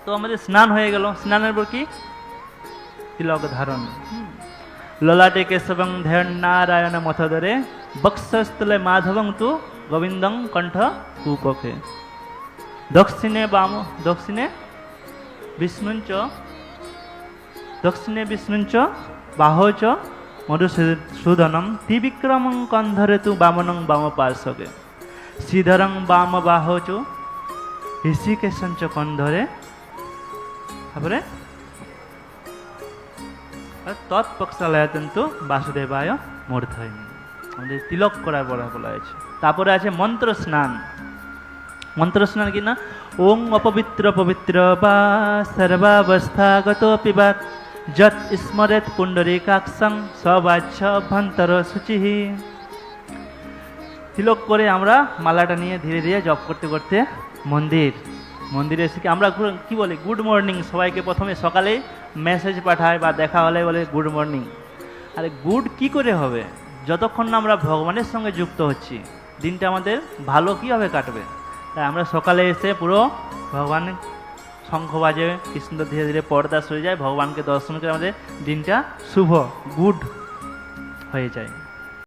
তো আমাদের স্নান হয়ে গেল, স্নানের পর কি তিলক ধারণ। ললাটে কেশবং ধ্যান নারায়ণ মথোদরে বক্ষস্থলে মাধবং তু গোবিন্দং কণ্ঠ কূপকে। দক্ষিণে বিষ্ণুঞ্চ বাহো চ মধুসূদনম ত্রিবিক্রমং কন্ধরে তু বামনং বাম পার্শ্বকে। শ্রীধরং বাম বাহো চ ঋষিকেশঞ্চ কন্ধরে। তারপরে তৎপক্ষালয়তন্তু বাসুদেবায় মূর্ধন্য। আমাদের তিলক করার বলা হয়েছে। তারপরে আছে মন্ত্র স্নান। মন্ত্র স্নান কি না, ওং অপবিত্র পবিত্র বা সর্বাবস্থাগতোপি বা যৎ স্মরেত পুণ্ডরীকাক্ষং সবাচ্য অভ্যন্তর শুচিঃ। তিলক করে আমরা মালাটা নিয়ে ধীরে ধীরে জপ করতে করতে মন্দিরে এসে আমরা কি বলি গুড মর্নিং, সবাইকে প্রথমে সকালে মেসেজ পাঠায় বা দেখা হলে বলে গুড মর্নিং। আরে গুড কি করে হবে, যতক্ষণ না আমরা ভগবানের সঙ্গে যুক্ত হচ্ছি দিনটা আমাদের ভালো কীভাবে কাটবে। তাই আমরা সকালে এসে পুরো ভগবান শঙ্খ বাজে, কি সুন্দর ধীরে ধীরে পর্দা সরে যায়, ভগবানকে দর্শন করে আমাদের দিনটা শুভ গুড হয়ে যায়।